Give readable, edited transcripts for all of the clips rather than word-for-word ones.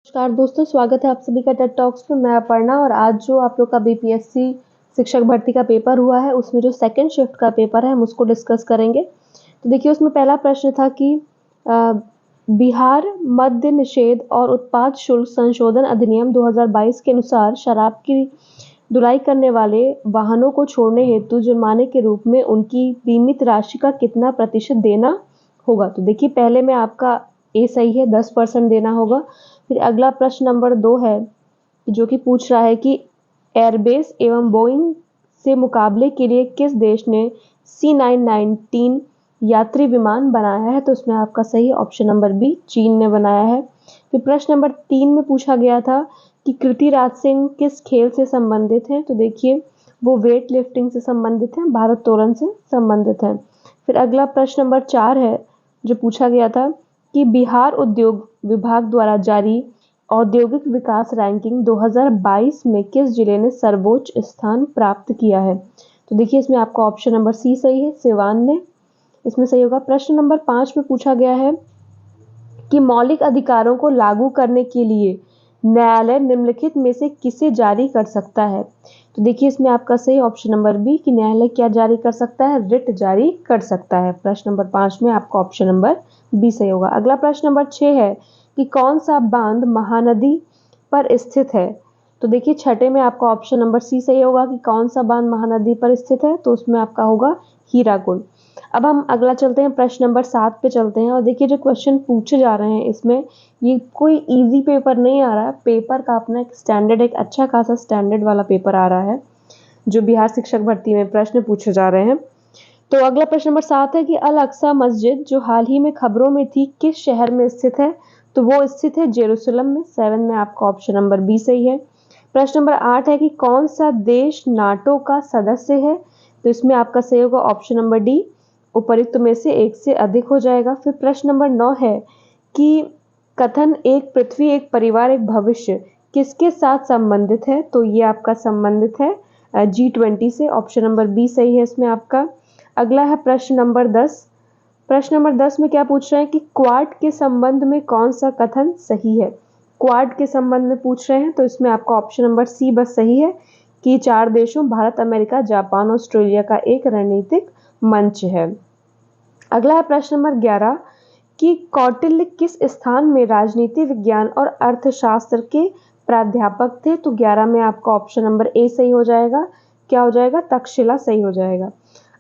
नमस्कार दोस्तों, स्वागत है आप सभी का टेड टॉक्स में। मैं अपर्णा और आज जो आप लोग का बीपीएससी शिक्षक भर्ती का पेपर हुआ है उसमें जो सेकंड शिफ्ट का पेपर है हम उसको डिस्कस करेंगे। तो देखिए उसमें पहला प्रश्न था कि अ, बिहार मद्य निषेध और उत्पाद शुल्क संशोधन अधिनियम 2022 के अनुसार शराब की ढुलाई करने वाले वाहनों को छोड़ने हेतु जुर्माने के रूप में उनकी बीमित राशि का कितना प्रतिशत देना होगा। तो देखिए पहले में आपका ए सही है, 10% देना होगा। फिर अगला प्रश्न नंबर 2 है जो कि पूछ रहा है कि एयरबेस एवं बोइंग से मुकाबले के लिए किस देश ने C919 यात्री विमान बनाया है। तो इसमें आपका सही ऑप्शन नंबर बी, चीन ने बनाया है। फिर प्रश्न नंबर 3 में पूछा गया था कि कृतिराज सिंह किस खेल से संबंधित हैं। तो देखिए वो वेट लिफ्टिंग से संबंधित हैं, भारोत्तोलन से संबंधित हैं। फिर अगला प्रश्न नंबर 4 है जो पूछा गया था कि बिहार उद्योग विभाग द्वारा जारी औद्योगिक विकास रैंकिंग 2022 में किस जिले ने सर्वोच्च स्थान प्राप्त किया है। तो देखिए इसमें आपका ऑप्शन नंबर सी सही है, सिवान ने इसमें सही होगा। प्रश्न नंबर 5 में पूछा गया है कि मौलिक अधिकारों को लागू करने के लिए न्यायालय निम्नलिखित में से किसे जारी कर सकता है। तो देखिए इसमें आपका सही ऑप्शन नंबर बी कि न्यायालय क्या जारी कर सकता है, रिट जारी कर सकता है। प्रश्न नंबर 5 में आपका ऑप्शन नंबर बी सही होगा। अगला प्रश्न नंबर 6 है कि कौन सा बांध महानदी पर स्थित है। तो देखिए छठे में आपका ऑप्शन नंबर सी सही होगा कि कौन सा बांध महानदी पर स्थित है। तो उसमें आपका होगा हीराकुंड। अब हम अगला चलते हैं, प्रश्न नंबर 7 पे चलते हैं और देखिए जो क्वेश्चन पूछे जा रहे हैं इसमें ये कोई इजी पेपर नहीं आ रहा है। पेपर का अपना एक स्टैंडर्ड, एक अच्छा खासा स्टैंडर्ड वाला पेपर आ रहा है जो बिहार शिक्षक भर्ती में प्रश्न पूछे जा रहे हैं। तो अगला प्रश्न नंबर 7 है कि अल अक्सा मस्जिद जो हाल ही में खबरों में थी किस शहर में स्थित है। तो वो स्थित है जेरूसलम में। 7 में आपका ऑप्शन नंबर बी सही है। प्रश्न नंबर 8 है कि कौन सा देश नाटो का सदस्य है। तो इसमें आपका सही होगा ऑप्शन नंबर डी, उपयुक्त में से एक से अधिक हो जाएगा। फिर प्रश्न नंबर 9 है कि कथन एक पृथ्वी एक परिवार एक भविष्य किसके साथ संबंधित है। तो ये आपका संबंधित है G20 से। ऑप्शन नंबर बी सही है इसमें आपका। अगला है प्रश्न नंबर 10। प्रश्न नंबर 10 में क्या पूछ रहे हैं कि क्वाड के संबंध में कौन सा कथन सही है। क्वाड के संबंध में पूछ रहे हैं तो इसमें आपका ऑप्शन नंबर सी बस सही है कि 4 देशों भारत, अमेरिका, जापान, ऑस्ट्रेलिया का एक रणनीतिक मंच है। अगला है प्रश्न नंबर 11 कि कौटिल्य किस स्थान में राजनीति विज्ञान और अर्थशास्त्र के प्राध्यापक थे। तो 11 में आपका ऑप्शन नंबर ए सही हो जाएगा। क्या हो जाएगा, तक्षशिला सही हो जाएगा।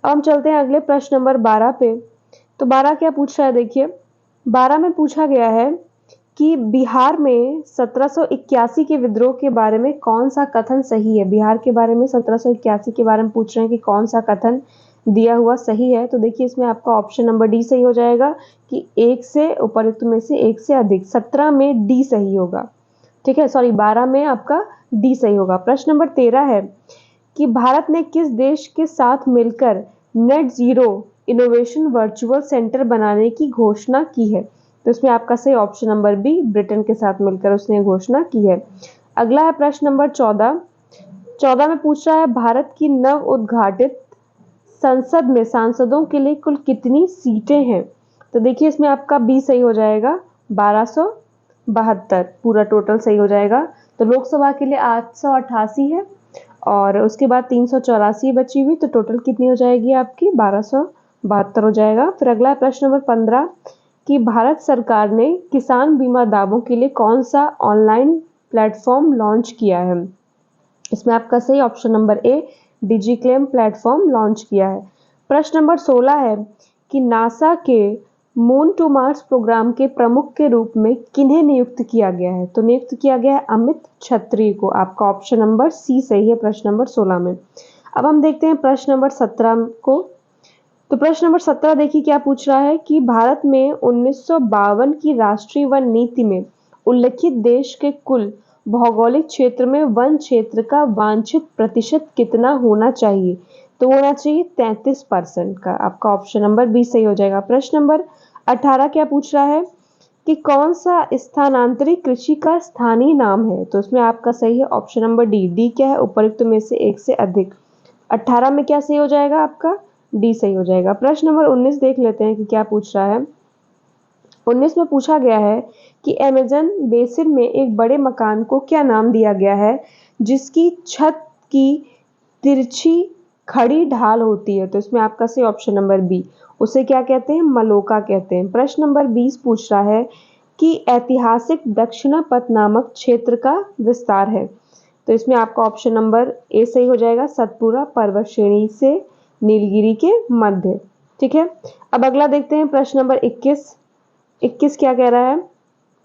अब हम चलते हैं अगले प्रश्न नंबर 12 पे। तो 12 क्या पूछ रहा है, देखिए 12 में पूछा गया है कि बिहार में 1781 के विद्रोह के बारे में कौन सा कथन सही है। बिहार के बारे में 1781 के बारे में पूछ रहे हैं कि कौन सा कथन दिया हुआ सही है। तो देखिए इसमें आपका ऑप्शन नंबर डी सही हो जाएगा कि एक से उपयुक्त में से एक से अधिक। 17 में डी सही होगा, ठीक है, सॉरी 12 में आपका डी सही होगा। प्रश्न नंबर 13 है कि भारत ने किस देश के साथ मिलकर net zero innovation virtual centre बनाने की घोषणा की है। तो इसमें आपका सही ऑप्शन नंबर बी, ब्रिटेन के साथ मिलकर उसने घोषणा की है। अगला है प्रश्न नंबर 14। 14 में पूछ रहा है भारत की नव उद्घाटित संसद में सांसदों के लिए कुल कितनी सीटें हैं। तो देखिए इसमें आपका बी सही हो जाएगा, 1272 पूरा टोटल सही हो जाएगा। तो लोकसभा के लिए 888 है और उसके बाद 384 बची हुई, तो टोटल कितनी हो जाएगी आपकी 1272 हो जाएगा। फिर अगला प्रश्न नंबर 15 कि भारत सरकार ने किसान बीमा दावों के लिए कौन सा ऑनलाइन प्लेटफॉर्म लॉन्च किया है। इसमें आपका सही option number A, digi claim platform launch किया है। प्रश्न नंबर 16 है कि नासा के मून टू मार्स प्रोग्राम के प्रमुख के रूप में किन्हें नियुक्त किया गया है। तो नियुक्त किया गया है अमित छत्री को। आपका ऑप्शन नंबर सी सही है प्रश्न नंबर 16 में। अब हम देखते हैं प्रश्न नंबर 17 को। तो प्रश्न नंबर 17 देखिए क्या पूछ रहा है कि भारत में 1952 की राष्ट्रीय वन नीति में उल्लिखित देश के कुल भौगोलिक क्षेत्र में वन क्षेत्र का वांछित प्रतिशत कितना होना चाहिए। तो होना चाहिए 33% का। आपका ऑप्शन नंबर बी सही हो जाएगा। प्रश्न नंबर 18 क्या पूछ रहा है कि कौन सा स्थानांतरित कृषि का स्थानीय नाम है। तो इसमें आपका सही है ऑप्शन नंबर डी। डी क्या है, उपयुक्त में से एक से अधिक। 18 में क्या सही हो जाएगा आपका, डी सही हो जाएगा। प्रश्न नंबर 19 देख लेते हैं कि क्या पूछ रहा है। 19 में पूछा गया है कि अमेज़न बेसिन में एक बड़े मकान को क्या नाम दिया गया है जिसकी छत की तिरछी खड़ी ढाल होती है? तो इसमें आपका सही ऑप्शन नंबर बी, उसे क्या कहते हैं? मलोका कहते हैं। प्रश्न नंबर 20 पूछ रहा है कि ऐतिहासिक दक्षिणापथ नामक क्षेत्र का विस्तार है। तो इसमें आपका ऑप्शन नंबर ए सही हो जाएगा, सतपुरा पर्वत श्रेणी से नीलगिरी के मध्य। ठीक है, अब अगला देखते हैं प्रश्न नंबर 21। 21 क्या कह रहा है?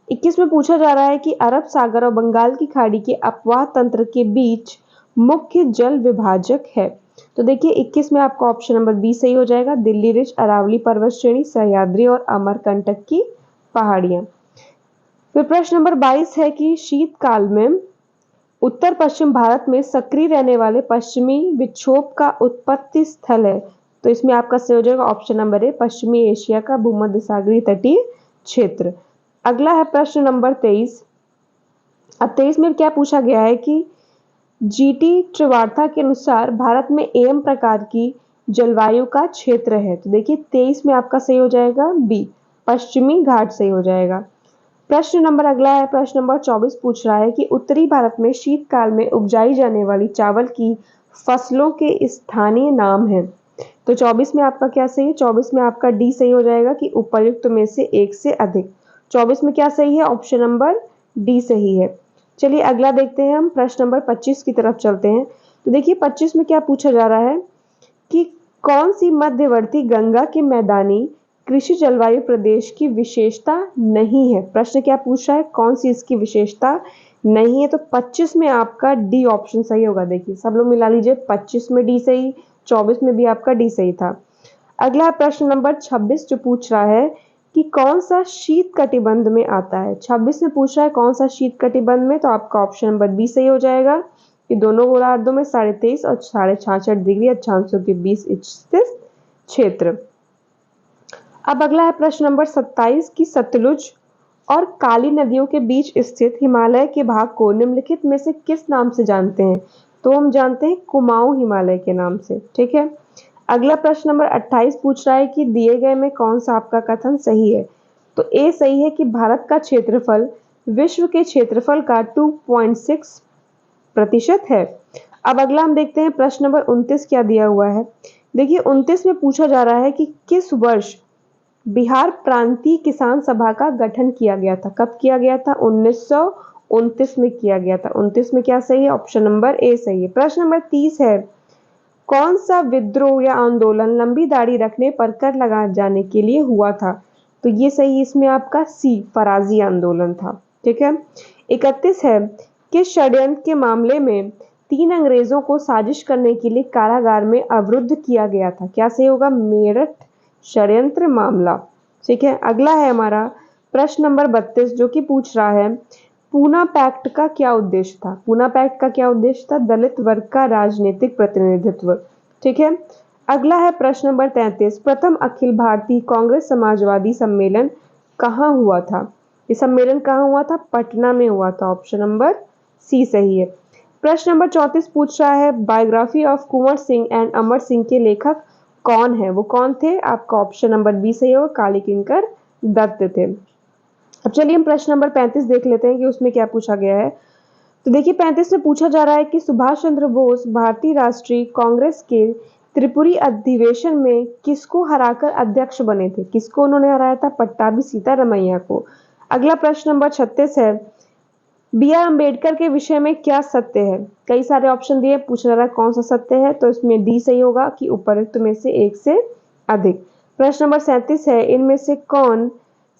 21 में पूछा जा रहा है कि अरब सागर और बंगाल की खाड़ी के अपवाह तंत्र के बीच मुख्य जल विभाजक है। तो देखिए 21 में आपका ऑप्शन नंबर बी सही हो जाएगा, दिल्ली रिज, अरावली पर्वत श्रेणी, सह्याद्री और अमरकंटक की पहाड़ियां। फिर प्रश्न नंबर 22 है कि शीतकाल में उत्तर पश्चिम भारत में सक्रिय रहने वाले पश्चिमी विक्षोभ का उत्पत्ति स्थल है। तो इसमें आपका सही हो जाएगा ऑप्शन नंबर ए, पश्चिमी एशिया का भूमध्य सागरीय तटीय क्षेत्र। अगला है प्रश्न नंबर 23। अब 23 में क्या पूछा गया है कि जीटी त्रिवार्ता के अनुसार भारत में एम प्रकार की जलवायु का क्षेत्र है। तो देखिए 23 में आपका सही हो जाएगा बी, पश्चिमी घाट सही हो जाएगा। प्रश्न नंबर अगला है, प्रश्न नंबर 24 पूछ रहा है कि उत्तरी भारत में शीतकाल में उपजाई जाने वाली चावल की फसलों के स्थानीय नाम हैं। तो 24 में आपका क्या सही है? 24 में आपका डी सही हो जाएगा कि उपर्युक्त में से एक से अधिक। 24 में क्या सही है? ऑप्शन नंबर डी सही है। चलिए अगला देखते हैं हम, प्रश्न नंबर 25 की तरफ चलते हैं। तो देखिए 25 में क्या पूछा जा रहा है कि कौन सी मध्यवर्ती गंगा के मैदानी कृषि जलवायु प्रदेश की विशेषता नहीं है? प्रश्न क्या पूछ रहा है? कौन सी इसकी विशेषता नहीं है? तो 25 में आपका डी ऑप्शन सही होगा। देखिए सब लोग मिला लीजिए, 25 में डी सही, 24 में भी आपका डी सही था। अगला प्रश्न नंबर 26 जो पूछ रहा है कि कौन सा शीत कटिबंध में आता है? 26 में पूछ रहा है कौन सा शीत कटिबंध में, तो आपका ऑप्शन नंबर बी सही हो जाएगा कि दोनों गोलार्धों में 23.5 और 66.5 डिग्री अक्षांशों के बीच स्थित क्षेत्र। अब अगला है प्रश्न नंबर 27 की सतलुज और काली नदियों के बीच स्थित हिमालय के भाग को निम्नलिखित में से किस नाम से जानते हैं? तो हम जानते हैं कुमाऊं हिमालय के नाम से। ठीक है, अगला प्रश्न नंबर 28 पूछ रहा है कि दिए गए में कौन सा आपका कथन सही है? तो ए सही है कि भारत का क्षेत्रफल विश्व के क्षेत्रफल का 2.6% है। अब अगला हम देखते हैं प्रश्न नंबर 29 क्या दिया हुआ है। देखिए 29 में पूछा जा रहा है कि किस वर्ष बिहार प्रांतीय किसान सभा का गठन किया गया था? कब किया गया था? 1929 में किया गया था। 29 में क्या सही है? ऑप्शन नंबर ए सही है। प्रश्न नंबर 30 है, कौन सा विद्रोह या आंदोलन लंबी दाढ़ी रखने पर कर लगा जाने के लिए हुआ था? तो ये सही, इसमें आपका सी, फराजी आंदोलन था। ठीक है, 31 है, किस षड्यंत्र के मामले में 3 अंग्रेजों को साजिश करने के लिए कारागार में अवरुद्ध किया गया था? क्या सही होगा? मेरठ षड्यंत्र मामला। ठीक है, अगला है हमारा प्रश्न नंबर 32 जो कि पूछ रहा है पूना पैक्ट का क्या उद्देश्य था? पूना पैक्ट का क्या उद्देश्य था? दलित वर्ग का राजनीतिक प्रतिनिधित्व। ठीक है, अगला है प्रश्न नंबर 33, प्रथम अखिल भारतीय कांग्रेस समाजवादी सम्मेलन कहाँ हुआ था? ये सम्मेलन कहाँ हुआ था? पटना में हुआ था। ऑप्शन नंबर सी सही है। प्रश्न नंबर 34 पूछ रहा है biography of Kunwar Singh and Amar Singh के लेखक कौन है? वो कौन थे? आपका ऑप्शन नंबर बी सही होगा, काली किंकर दत्त थे। अब चलिए हम प्रश्न नंबर 35 देख लेते हैं कि उसमें क्या पूछा गया है। तो देखिए 35 में पूछा जा रहा है कि सुभाष चंद्र बोस भारतीय राष्ट्रीय कांग्रेस के त्रिपुरी अधिवेशन में किसको हराकर अध्यक्ष बने थे? किसको उन्होंने हराया था? पट्टाभी सीतारमैया को। अगला प्रश्न नंबर 36 है, बी आर अम्बेडकर के विषय में क्या सत्य है? कई सारे ऑप्शन दिए, पूछ रहा है कौन सा सत्य है, तो इसमें डी सही होगा कि उपर्युक्त में से एक से अधिक। प्रश्न नंबर 37 है, इनमें से कौन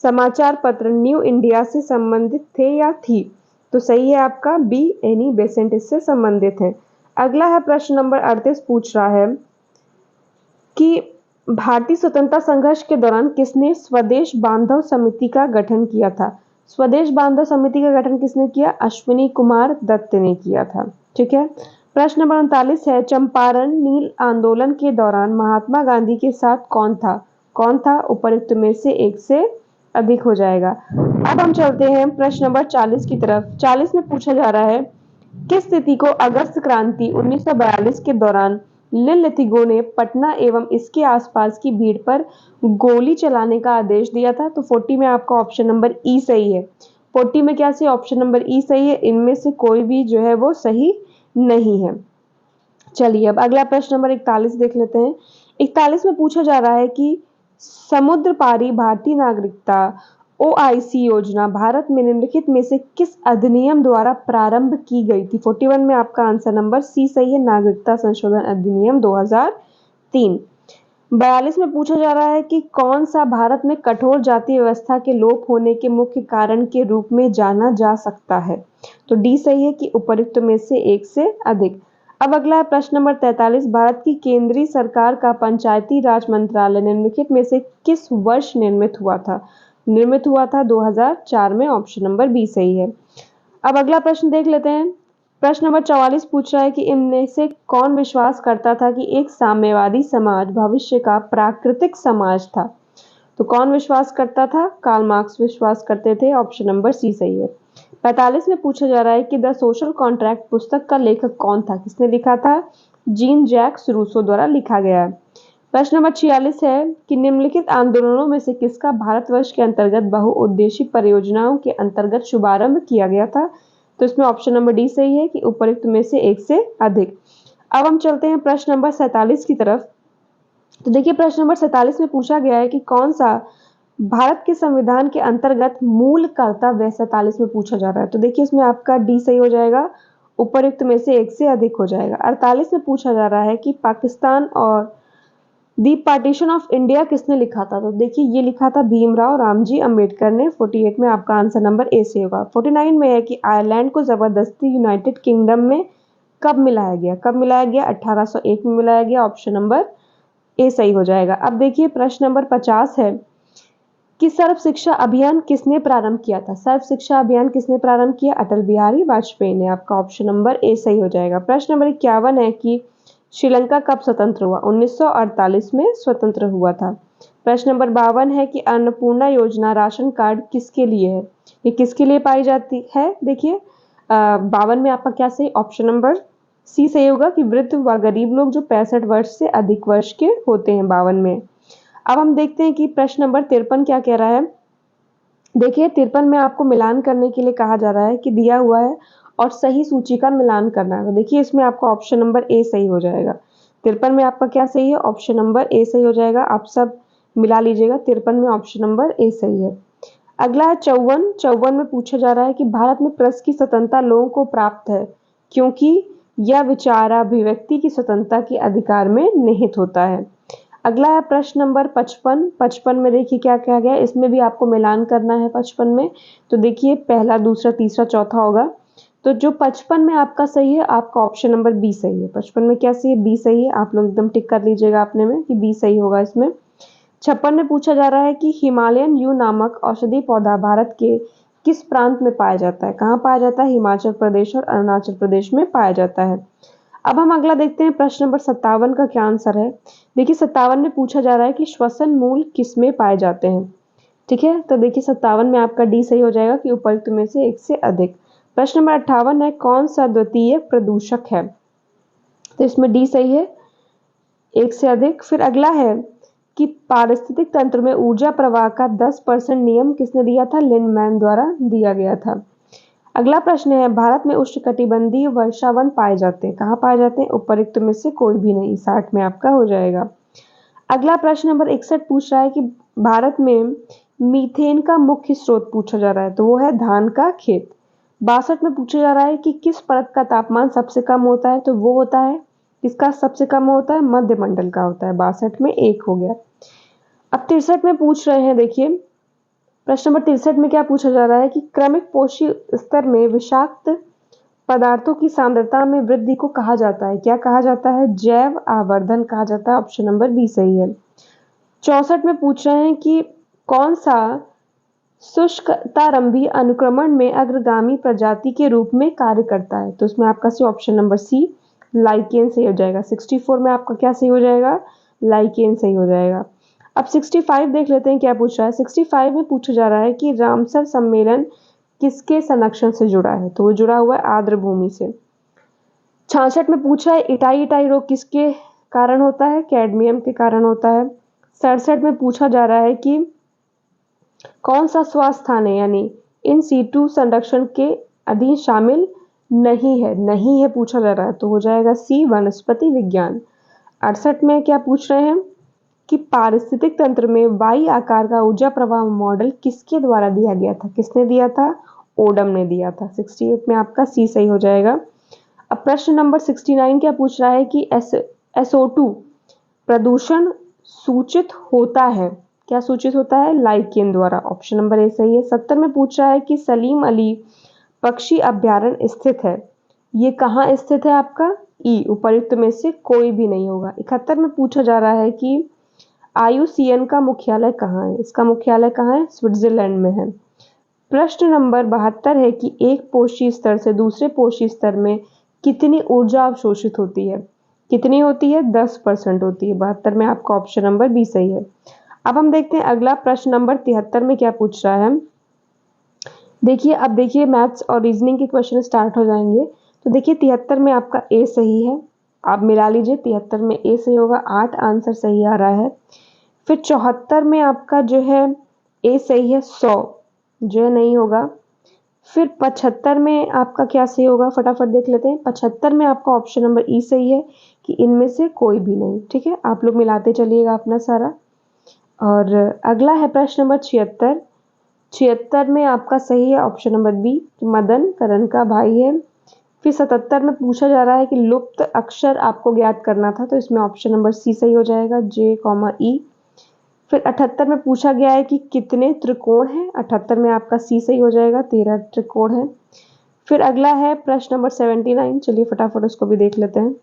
समाचार पत्र न्यू इंडिया से संबंधित थे या थी? तो सही है आपका बी, एनी बेसेंट इससे संबंधित है। अगला है प्रश्न नंबर 38 पूछ रहा है कि भारतीय स्वतंत्रता संघर्ष के दौरान किसने स्वदेश बांधव समिति का गठन किया था? स्वदेश बांधव समिति का गठन किसने किया? अश्विनी कुमार दत्त ने किया था। ठीक है, प्रश्न नंबर 39 है, चंपारण नील आंदोलन के दौरान महात्मा गांधी के साथ कौन था? कौन था? उपर्युक्त में से एक से अधिक हो जाएगा। अब हम चलते हैं प्रश्न नंबर 40 की तरफ। 40 में पूछा जा रहा है किस स्थिति को अगस्त क्रांति 1942 के दौरान लिलितिगो ने पटना एवं इसके आसपास की भीड़ पर गोली चलाने का आदेश दिया था? तो 40 में आपका ऑप्शन नंबर ई सही है। 40 में क्या सही? ऑप्शन नंबर ई सही है। इनमें से कोई भी जो है वो सही नहीं है। चलिए अब अगला प्रश्न नंबर 41 देख लेते हैं। 41 में पूछा जा रहा है कि समुद्र पारी भारतीय नागरिकता OIC योजना भारत में निम्नलिखित में से किस अधिनियम द्वारा प्रारंभ की गई थी? 41 में आपका आंसर नंबर सी सही है, नागरिकता संशोधन अधिनियम 2003। 42 में पूछा जा रहा है कि कौन सा भारत में कठोर जाति व्यवस्था के लोप होने के मुख्य कारण के रूप में जाना जा सकता है? तो डी सही है कि उपरोक्त में से एक से अधिक। अब अगला है प्रश्न नंबर 43। भारत की केंद्रीय सरकार का पंचायती राज मंत्रालय निम्नलिखित में से किस वर्ष निर्मित हुआ था? निर्मित हुआ था 2004 में। ऑप्शन नंबर बी सही है। अब अगला प्रश्न देख लेते हैं। प्रश्न नंबर 44 पूछ रहा है कि इनमें से कौन विश्वास करता था कि एक साम्यवादी समाज भविष्य का प्राकृतिक समाज था? तो कौन विश्वास करता था? कार्ल मार्क्स विश्वास करते थे। ऑप्शन नंबर सी सही है। 45 में पूछा जा रहा है कि द सोशल कॉन्ट्रैक्ट पुस्तक का लेखक कौन था? किसने लिखा था? जीन जैक्स रूसो द्वारा लिखा गया है। प्रश्न नंबर 46 है कि निम्नलिखित आंदोलनों में से किसका भारतवर्ष के अंतर्गत बहुउद्देशीय परियोजनाओं के अंतर्गत शुभारंभ किया गया था? तो इसमें ऑप्शन नंबर डी सही है कि उपरोक्त में से एक से अधिक। अब हम चलते हैं प्रश्न नंबर 47 की तरफ। तो देखिए प्रश्न नंबर 47 में पूछा गया है कि कौन सा भारत के संविधान के अंतर्गत मूल कर्तव्य 47 में पूछा जा रहा है। तो देखिए इसमें आपका डी सही हो जाएगा, उपरोक्त में से एक से अधिक हो जाएगा। 48 में पूछा जा रहा है कि पाकिस्तान और दी पार्टीशन ऑफ इंडिया किसने लिखा था? तो देखिए ये लिखा था भीमराव रामजी अंबेडकर ने। 48 में आपका आंसर नंबर ए से होगा। 49 में है कि आयरलैंड को जबरदस्ती यूनाइटेड किंगडम में कब मिलाया गया? कब मिलाया गया? 1801 में मिलाया गया। ऑप्शन नंबर ए सही हो जाएगा। अब देखिए प्रश्न नंबर 50 है कि सर्व शिक्षा अभियान किसने प्रारंभ किया था? सर्व शिक्षा अभियान किसने प्रारंभ किया? अटल बिहारी वाजपेयी ने। आपका ऑप्शन नंबर ए सही हो जाएगा। प्रश्न नंबर 51 है कि श्रीलंका कब स्वतंत्र हुआ? 1948 में स्वतंत्र हुआ था। प्रश्न नंबर 52 है कि अन्नपूर्णा योजना राशन कार्ड किसके लिए है? ये किसके लिए पाई जाती है? देखिए 52 में आपका क्या सही? ऑप्शन नंबर सी सही होगा कि वृद्ध व गरीब लोग जो 65 वर्ष से अधिक वर्ष के होते हैं। 52 में। अब हम देखते हैं कि प्रश्न नंबर 53 क्या कह रहा है। देखिए 53 में आपको मिलान करने के लिए कहा जा रहा है कि दिया हुआ है और सही सूची का मिलान करना है। तो देखिए इसमें आपका ऑप्शन नंबर ए सही हो जाएगा। 53 में आपका क्या सही है? ऑप्शन नंबर ए सही हो जाएगा। आप सब मिला लीजिएगा। 53 में ऑप्शन नंबर ए सही है। अगला है 54। 54 में पूछा जा रहा है कि भारत में प्रेस की स्वतंत्रता लोगों को प्राप्त है क्योंकि यह विचाराभिव्यक्ति की स्वतंत्रता के अधिकार में निहित होता है। अगला है प्रश्न नंबर 55। 55 में देखिए क्या कहा गया है। इसमें भी आपको मिलान करना है 55 में। तो देखिए पहला, दूसरा, तीसरा, चौथा होगा। तो जो 55 में आपका सही है, आपका ऑप्शन नंबर बी सही है। 55 में क्या सही है? बी सही है। आप लोग एकदम टिक कर लीजिएगा अपने में कि बी सही होगा इसमें। 56 में पूछा जा रहा है कि हिमालयन यू नामक औषधि पौधा भारत के किस प्रांत में पाया जाता है? कहाँ पाया जाता है? हिमाचल प्रदेश और अरुणाचल प्रदेश में पाया जाता है। अब हम अगला देखते हैं प्रश्न नंबर 57 का क्या आंसर है। देखिए 57 में पूछा जा रहा है कि श्वसन मूल किसमें पाए जाते हैं? ठीक है, तो देखिए 57 में आपका डी सही हो जाएगा कि उपरोक्त में से एक से अधिक। प्रश्न नंबर 58 है कौन सा द्वितीय प्रदूषक है? तो इसमें डी सही है, एक से अधिक। फिर अगला है कि पारिस्थितिक तंत्र में ऊर्जा प्रवाह का 10% नियम किसने दिया था? लिंडमैन द्वारा दिया गया था। अगला प्रश्न है भारत में उष्णकटिबंधीय वर्षावन पाए जाते हैं। कहाँ पाए जाते हैं? उपरोक्त में से कोई भी नहीं। 60 में आपका हो जाएगा। अगला प्रश्न नंबर 61 पूछ रहा है कि भारत में मीथेन का मुख्य स्रोत पूछा जा रहा है। तो वो है धान का खेत। 62 में पूछा जा रहा है कि किस परत का तापमान सबसे कम होता है? तो वो होता है, किसका सबसे कम होता है? मध्य मंडल का होता है। 62 में एक हो गया। अब 63 में पूछ रहे हैं, देखिए प्रश्न नंबर 63 में क्या पूछा जा रहा है कि क्रमिक पोषी स्तर में विषाक्त पदार्थों की सांद्रता में वृद्धि को कहा जाता है? क्या कहा जाता है? जैव आवर्धन कहा जाता है। ऑप्शन नंबर बी सही है। 64 में पूछ रहे हैं कि कौन सा शुष्कतारंभी अनुक्रमण में अग्रगामी प्रजाति के रूप में कार्य करता है? तो इसमें आपका C option number C lichen सही हो जाएगा। 64 में आपका क्या सही हो जाएगा? लाइकेन सही हो जाएगा। अब 65 देख लेते हैं क्या पूछ रहा है। 65 में पूछा जा रहा है कि रामसर सम्मेलन किसके संरक्षण से जुड़ा है? तो वो जुड़ा हुआ है आर्द्र भूमि से। 66 में पूछा है इटाई इटाई रोग किसके कारण होता है, कैडमियम के कारण होता है। 67 में पूछा जा रहा है कि कौन सा स्वास्थ्य स्थान है यानी इन सीटू संरक्षण के अधीन शामिल नहीं है पूछा जा रहा है, तो हो जाएगा सी वनस्पति विज्ञान। 68 में क्या पूछ रहे हैं कि पारिस्थितिक तंत्र में वाई आकार का ऊर्जा प्रवाह मॉडल किसके द्वारा दिया गया था? किसने दिया था? ओडम ने दिया था। 68 में आपका सी सही हो जाएगा। अब प्रश्न नंबर 69 क्या पूछ रहा है कि SO2 प्रदूषण सूचित होता है, क्या सूचित होता है? लाइकेन द्वारा। ऑप्शन नंबर ए सही है। 70 में पूछ रहा है कि सलीम अली पक्षी अभ्यारण्य स्थित है, ये कहाँ स्थित है आपका? ई, उपर्युक्त में से कोई भी नहीं होगा। 71 में पूछा जा रहा है कि IUCN का मुख्यालय कहाँ है? इसका मुख्यालय कहाँ है? स्विट्जरलैंड में है। प्रश्न नंबर 72 है कि एक पोषी स्तर से दूसरे पोषी स्तर में कितनी ऊर्जा अवशोषित होती है? कितनी होती है? 10% होती है। 72 में आपका ऑप्शन नंबर बी सही है। अब हम देखते हैं अगला प्रश्न नंबर 73 में क्या पूछ रहा है। देखिए, अब देखिए मैथ्स और रीजनिंग के क्वेश्चन स्टार्ट हो जाएंगे। तो देखिए 73 में आपका ए सही है, आप मिला लीजिए। 73 में ए सही होगा, 8 आंसर सही आ रहा है। फिर 74 में आपका जो है ए सही है, 100 जो है नहीं होगा। फिर 75 में आपका क्या सही होगा, फटाफट देख लेते हैं। 75 में आपका ऑप्शन नंबर ई सही है कि इनमें से कोई भी नहीं। ठीक है, आप लोग मिलाते चलिएगा अपना सारा। और अगला है प्रश्न नंबर 76। 76 में आपका सही है ऑप्शन नंबर बी, मदन करण का भाई है। फिर 77 में पूछा जा रहा है कि लुप्त अक्षर आपको ज्ञात करना था, तो इसमें ऑप्शन नंबर सी सही हो जाएगा, जे कॉमा ई। फिर 78 में पूछा गया है कि कितने त्रिकोण हैं, 78 में आपका सी सही हो जाएगा, 13 त्रिकोण है। फिर अगला है प्रश्न नंबर 79, चलिए फटाफट उसको भी देख लेते हैं।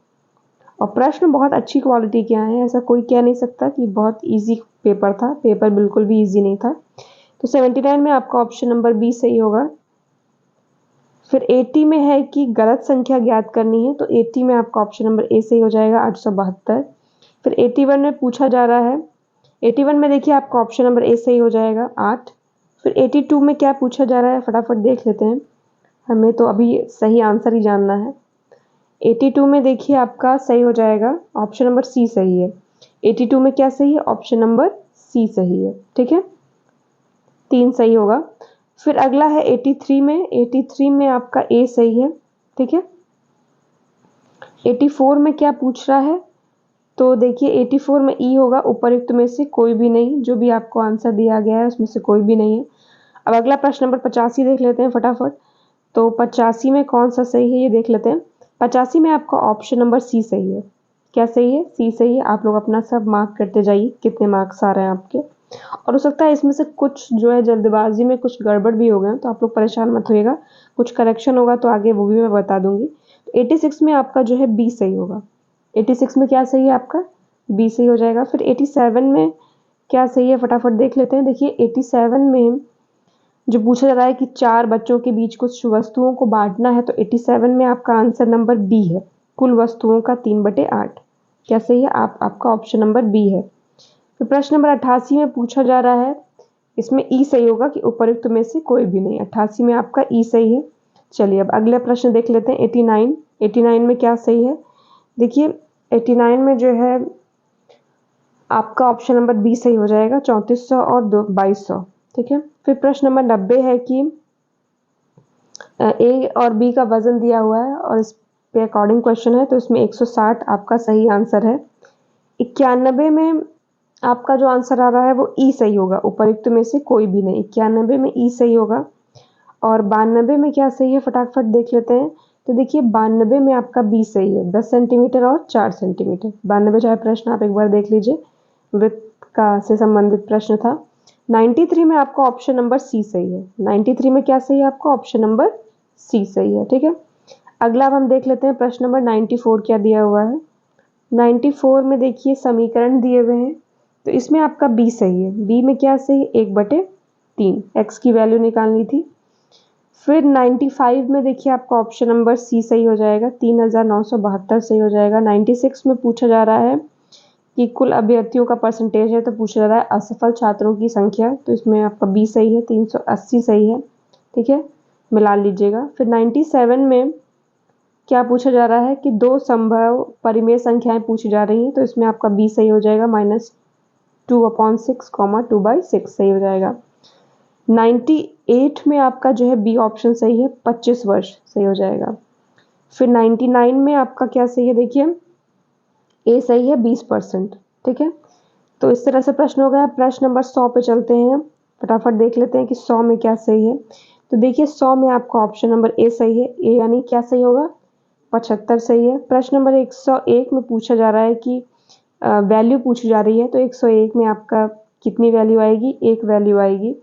और प्रश्न बहुत अच्छी क्वालिटी के आए हैं, ऐसा कोई कह नहीं सकता कि बहुत इजी पेपर था, पेपर बिल्कुल भी इजी नहीं था। तो 79 में आपका ऑप्शन नंबर बी सही होगा। फिर 80 में है कि गलत संख्या ज्ञात करनी है, तो 80 में आपका ऑप्शन नंबर ए सही हो जाएगा, 872। फिर 81 में पूछा जा रहा है, 81 में देखिए आपका ऑप्शन नंबर ए सही हो जाएगा, 8। फिर 82 में क्या पूछा जा रहा है, फटाफट देख लेते हैं, हमें तो अभी सही आंसर ही जानना है। 82 में देखिए आपका सही हो जाएगा, ऑप्शन नंबर सी सही है। 82 में क्या सही है, ऑप्शन नंबर सी सही है। ठीक है, 3 सही होगा। फिर अगला है 83 में, 83 में आपका ए सही है। ठीक है, 84 में क्या पूछ रहा है, तो देखिए 84 में ई होगा, उपयुक्त में से कोई भी नहीं, जो भी आपको आंसर दिया गया है उसमें से कोई भी नहीं है। अब अगला प्रश्न नंबर 85 देख लेते हैं फटाफट। तो 85 में कौन सा सही है ये देख लेते हैं। 85 में आपका ऑप्शन नंबर सी सही है। क्या सही है? सी सही है। आप लोग अपना सब मार्क करते जाइए कितने मार्क्स आ रहे हैं आपके। और हो सकता है इसमें से कुछ जो है जल्दबाजी में कुछ गड़बड़ भी हो गए, तो आप लोग परेशान मत होइएगा, कुछ करेक्शन होगा तो आगे वो भी मैं बता दूंगी। तो 86 में आपका जो है बी सही होगा। 86 में क्या सही है आपका? बी सही हो जाएगा। फिर 87 में क्या सही है, फटाफट देख लेते हैं। देखिए 87 में जो पूछा जा रहा है कि 4 बच्चों के बीच कुछ वस्तुओं को बांटना है, तो 87 में आपका आंसर नंबर बी है, कुल वस्तुओं का 3/8। क्या सही है? आपका ऑप्शन नंबर बी है। फिर प्रश्न नंबर 88 में पूछा जा रहा है, इसमें ई सही होगा कि उपयुक्त में से कोई भी नहीं। 88 में आपका ई सही है। चलिए अब अगला प्रश्न देख लेते हैं। 89, 89 में क्या सही है? देखिए 89 में जो है आपका ऑप्शन नंबर बी सही हो जाएगा, 3400 और 2200। ठीक है, फिर प्रश्न नंबर 90 है कि ए और बी का वजन दिया हुआ है और इस पे अकॉर्डिंग क्वेश्चन है, तो इसमें 160 आपका सही आंसर है। 91 में आपका जो आंसर आ रहा है वो ई सही होगा, उपयुक्त में से कोई भी नहीं। 91 में ई सही होगा। और 92 में क्या सही है, फटाफट देख लेते हैं। तो देखिए 92 में आपका बी सही है, 10 सेंटीमीटर और 4 सेंटीमीटर। 92 चाहे प्रश्न आप एक बार देख लीजिए, वृत्त का से संबंधित प्रश्न था। 93 में आपका ऑप्शन नंबर सी सही है। 93 में क्या सही है आपका? ऑप्शन नंबर सी सही है। ठीक है, अगला अब हम देख लेते हैं प्रश्न नंबर 94 क्या दिया हुआ है। 94 में देखिए समीकरण दिए हुए हैं, तो इसमें आपका बी सही है। बी में क्या सही है? 1/3, एक्स की वैल्यू निकालनी थी। फिर 95 में देखिए आपका ऑप्शन नंबर सी सही हो जाएगा, 3972 सही हो जाएगा। 96 में पूछा जा रहा है कि कुल अभ्यर्थियों का परसेंटेज है, तो पूछा जा रहा है असफल छात्रों की संख्या, तो इसमें आपका बी सही है, 380 सही है। ठीक है, मिला लीजिएगा। फिर 97 में क्या पूछा जा रहा है कि दो संभव परिमेय संख्याएं पूछी जा रही हैं, तो इसमें आपका बी सही हो जाएगा, -2/6, 2/6 सही हो जाएगा। 98 में आपका जो है बी ऑप्शन सही है, 25 वर्ष सही हो जाएगा। फिर 99 में आपका क्या सही है, देखिए ए सही है, 20%। ठीक है, तो इस तरह से प्रश्न हो गया। प्रश्न नंबर 100 पे चलते हैं, फटाफट देख लेते हैं कि 100 में क्या सही है। तो देखिए 100 में आपका ऑप्शन नंबर ए सही है। ए यानी क्या सही होगा, 75 सही है। प्रश्न नंबर 101 में पूछा जा रहा है कि वैल्यू पूछी जा रही है, तो 101 में आपका कितनी वैल्यू आएगी, एक वैल्यू आएगी।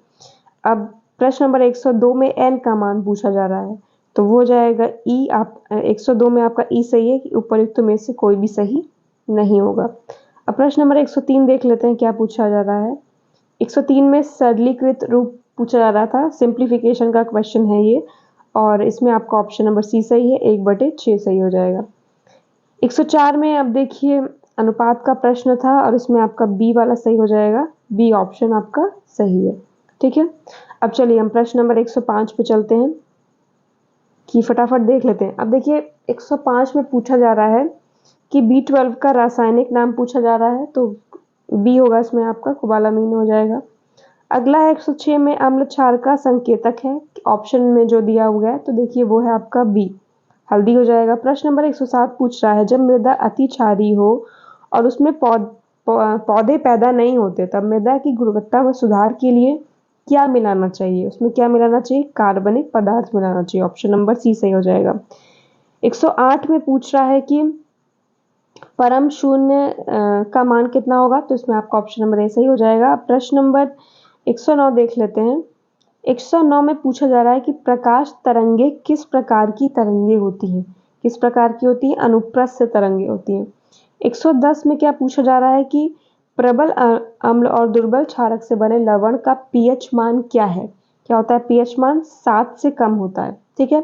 अब प्रश्न नंबर 102 में n का मान पूछा जा रहा है, तो वो जाएगा ई। आप 102 में आपका ई सही है कि उपयुक्त में से कोई भी सही नहीं होगा। अब प्रश्न नंबर 103 देख लेते हैं क्या पूछा जा रहा है। 103 में सरलीकृत रूप पूछा जा रहा था, सिंप्लीफिकेशन का क्वेश्चन है ये, और इसमें आपका ऑप्शन नंबर सी सही है, 1/6 सही हो जाएगा। 104 में अब देखिए अनुपात का प्रश्न था और इसमें आपका बी वाला सही हो जाएगा, बी ऑप्शन आपका सही है। ठीक है, अब चलिए हम प्रश्न नंबर 105 पे चलते हैं कि फटाफट देख लेते हैं। अब देखिए 105 में पूछा जा रहा है कि B12 का रासायनिक नाम पूछा जा रहा है, तो बी होगा इसमें आपका, कोबालामीन हो जाएगा। अगला है 106 में अम्ल क्षार का संकेतक है, ऑप्शन में जो दिया हुआ है, तो देखिए वो है आपका बी, हल्दी हो जाएगा। प्रश्न नंबर 107 पूछ रहा है जब मृदा अति क्षारीय हो और उसमें पौधे पैदा नहीं होते, तब मृदा की गुणवत्ता में सुधार के लिए क्या मिलाना चाहिए, उसमें क्या मिलाना चाहिए, कार्बनिक पदार्थ मिलाना चाहिए, ऑप्शन नंबर सी सही हो जाएगा। 108 में पूछ रहा है कि परम शून्य का मान कितना होगा, तो इसमें आपका ऑप्शन नंबर ए सही हो जाएगा। प्रश्न नंबर 109 देख लेते हैं। 109 में पूछा जा रहा है कि प्रकाश तरंगे किस प्रकार की तरंगे होती हैं, किस प्रकार की होती है, अनुप्रस्थ तरंगे होती हैं। 110 में क्या पूछा जा रहा है कि प्रबल अम्ल और दुर्बल क्षारक से बने लवण का पीएच मान क्या है, क्या होता है, पीएच मान 7 से कम होता है। ठीक है,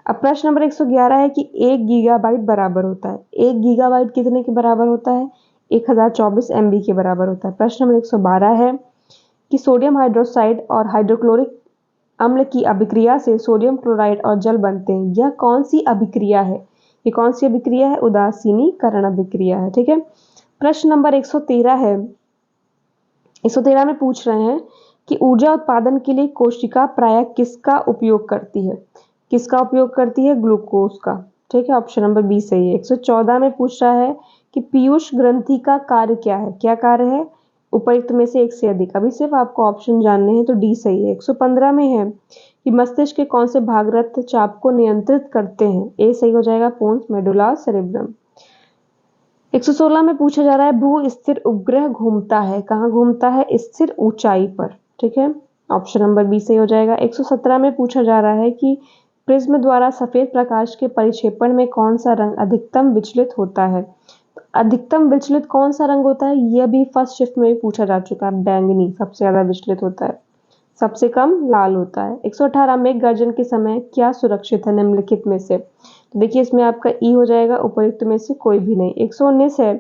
अब प्रश्न नंबर 111 है कि 1 गीगाबाइट बराबर होता है, 1 गीगाबाइट कितने के बराबर होता है, 1024 MB के बराबर होता है। प्रश्न नंबर 112 है कि सोडियम हाइड्रोक्साइड और हाइड्रोक्लोरिक अम्ल की अभिक्रिया से सोडियम क्लोराइड और जल बनते हैं, यह कौन सी अभिक्रिया है, ये कौन सी अभिक्रिया है, उदासीनीकरण अभिक्रिया है। ठीक है, प्रश्न नंबर 113 है। 113 में पूछ रहे हैं कि ऊर्जा उत्पादन के लिए कोशिका प्रायः किसका उपयोग करती है, किसका उपयोग करती है, ग्लूकोज का। ठीक है, ऑप्शन नंबर बी सही है। 114 में पूछ रहा है कि पीयूष ग्रंथि का कार्य क्या है, क्या कार्य है, उपयुक्त में से एक से अधिक। अभी सिर्फ आपको ऑप्शन जानने हैं, तो डी सही है। 115 में है कि मस्तिष्क के कौन से भाग रक्तचाप को नियंत्रित करते हैं, ए सही हो जाएगा, पोन्स मेडुला सेरेब्रम। 116 में पूछा जा रहा है भू स्थिर उपग्रह घूमता है, कहाँ घूमता है, स्थिर ऊंचाई पर। ठीक है, ऑप्शन नंबर बी सही हो जाएगा। 117 में पूछा जा रहा है कि प्रिज्म द्वारा सफेद प्रकाश के परिक्षेपण में कौन सा रंग अधिकतम विचलित होता है, अधिकतम विचलित कौन सा रंग होता है, यह भी फर्स्ट शिफ्ट में भी पूछा जा चुका है, बैंगनी सबसे ज्यादा विचलित होता है, सबसे कम लाल होता है। 118 मेघ गर्जन के समय क्या सुरक्षित है निम्नलिखित में से, तो देखिए इसमें आपका ई हो जाएगा, उपयुक्त में से कोई भी नहीं। 119 है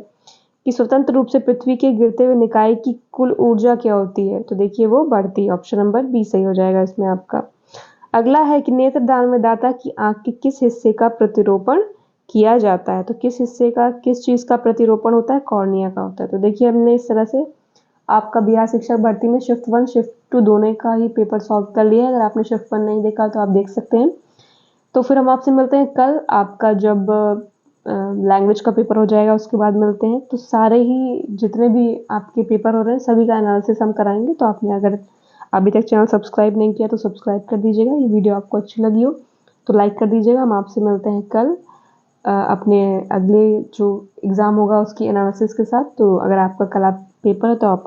कि स्वतंत्र रूप से पृथ्वी के गिरते हुए निकाय की कुल ऊर्जा क्या होती है, तो देखिए वो बढ़ती है, ऑप्शन नंबर बी सही हो जाएगा इसमें आपका। अगला है कि नेत्रदान में दाता की आंख के किस हिस्से का प्रतिरोपण किया जाता है, तो किस हिस्से का, किस चीज का प्रतिरोपण होता है, कॉर्निया का होता है। तो देखिए हमने इस तरह से आपका बिहार शिक्षक भर्ती में शिफ्ट 1 शिफ्ट 2 दोनों का ही पेपर सॉल्व कर लिया है। अगर आपने शिफ्ट 1 नहीं देखा तो आप देख सकते हैं। तो फिर हम आपसे मिलते हैं कल, आपका जब लैंग्वेज का पेपर हो जाएगा उसके बाद मिलते हैं। तो सारे ही जितने भी आपके पेपर हो रहे हैं सभी का एनालिसिस हम कराएंगे। तो आपने अगर अभी तक चैनल सब्सक्राइब नहीं किया तो सब्सक्राइब कर दीजिएगा। ये वीडियो आपको अच्छी लगी हो तो लाइक कर दीजिएगा। हम आपसे मिलते हैं कल अपने अगले जो एग्ज़ाम होगा उसकी एनालिसिस के साथ। तो अगर आपका कल आप पेपर है तो आप